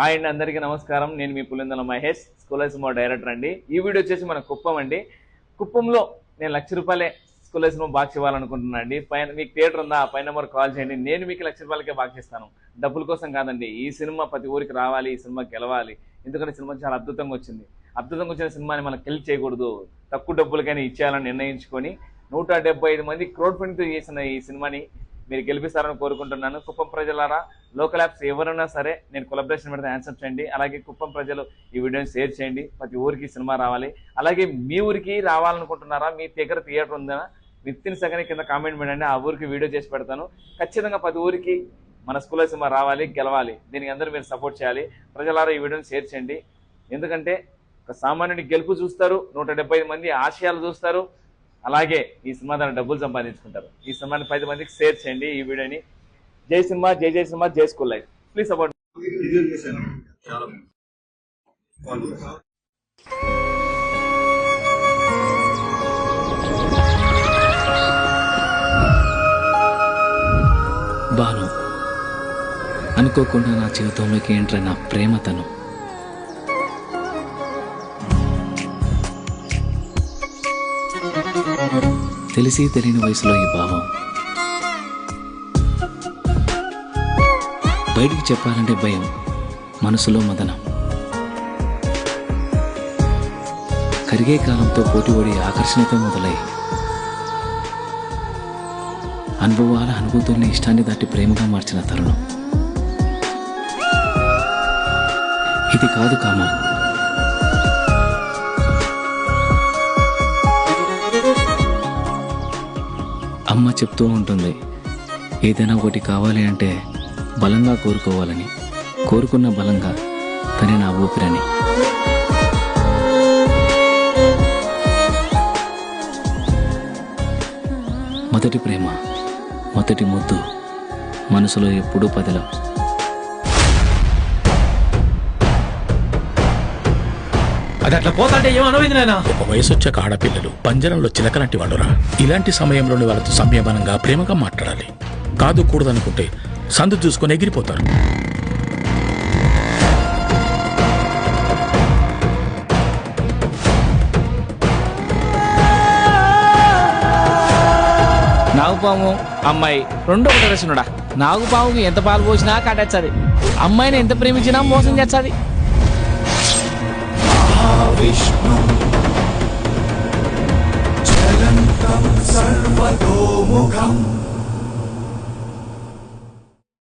And అందరికీ నమస్కారం. నేను మీ Pulindala Mahesh, school cinema director అండి. ఈ వీడియో వచ్చేసి మన కుప్పం అండి. కుప్పంలో నేను ₹1,00,000 స్కూల్ సినిమా బాక్స్ ఇవ్వాలనుకుంటున్నాను అండి. పైన మీకు థియేటర్ ఉందా, పైన నెంబర్ కాల్ చేయండి. నేను మీకు ₹1,00,000కే బాక్స్ ఇస్తాను. డబ్బుల కోసం కాదండి. ఈ సినిమా ప్రతి ఊరికి రావాలి, ఈ సినిమా గెలవాలి. ఎందుకంటే సినిమా చాలా అద్భుతంగా వచ్చింది. అద్భుతంగా వచ్చిన సినిమాని మనం కిల్ చేయకూడదు, తక్కువ డబ్బులకైనా ఇచ్చేయాలని నిర్ణయించుకొని 175 మంది క్రౌడ్ ఫండింగ్తో చేసిన ఈ సినిమాని మీరు గెలిపిస్తారని కోరుకుంటున్నాను. కుప్పం ప్రజలారా, లోకల్ యాప్స్ ఎవరైనా సరే నేను కొలాబరేషన్ పెడితే యాన్సర్ చేయండి. అలాగే కుప్పం ప్రజలు ఈ వీడియోని షేర్ చేయండి. ప్రతి ఊరికి సినిమా రావాలి. అలాగే మీ ఊరికి రావాలనుకుంటున్నారా, మీ దగ్గర థియేటర్ ఉందా, వితిన్ సెకండ్ కింద కామెంట్ పెట్టండి. ఆ ఊరికి వీడియో చేసి పెడతాను. ఖచ్చితంగా ప్రతి ఊరికి మన స్కూల్లో సినిమా రావాలి, గెలవాలి. దీనికి అందరూ మీరు సపోర్ట్ చేయాలి. ప్రజలారా ఈ వీడియోని షేర్ చేయండి. ఎందుకంటే ఒక సామాన్యుడి గెలుపు చూస్తారు, 175 మంది ఆశయాలు చూస్తారు. అలాగే ఈ సినిమా ద్వారా డబ్బులు సంపాదించుకుంటారు. ఈ సినిమాని 10 మందికి షేర్ చేయండి. ఈ వీడియోని జై సినిమా, జై జై సినిమా, జై school life. Please support. Bhanu, అనుకోకుండా నా జీవితంలోకి ఏంట్రా నా ప్రేమతను. తెలిసి తెలియని వయసులో ఈ భావం బయటికి చెప్పాలంటే భయం, మనసులో మదనం. కరిగే కాలంతో పోటీపడి ఆకర్షణతో మొదలై అనుభవాల అనుభూతుల్ని ఇష్టాన్ని దాటి ప్రేమగా మార్చిన తరుణం ఇది కాదు కామం. అమ్మ చెప్తూ ఉంటుంది, ఏదైనా ఒకటి కావాలి అంటే బలంగా కోరుకోవాలని, కోరుకున్న బలంగా తనే నా ఊపిరని. మొదటి ప్రేమ, మొదటి ముద్దు, మనసులో ఎప్పుడూ పదిలం. అది అట్లా పోతాంటే ఏమనమైంది నాయనా? ఒక వయసు వచ్చాక ఆడపిల్లలు పంజరంలో చిలకలాంటి వాళ్ళురా. ఇలాంటి సమయంలోని వాళ్ళతో సంయమనంగా ప్రేమగా మాట్లాడాలి. కాదు కూడదనుకుంటే సందు చూసుకొని ఎగిరిపోతారు. నాగుపాము అమ్మాయి రెండు ఒకటి రచనుడా. నాగుపాముకి ఎంత పాలు పోసినా కాటేస్తుంది, అమ్మాయిని ఎంత ప్రేమించినా మోసం చేస్తుంది. విష్ణు చలంతం సర్వతోముఖం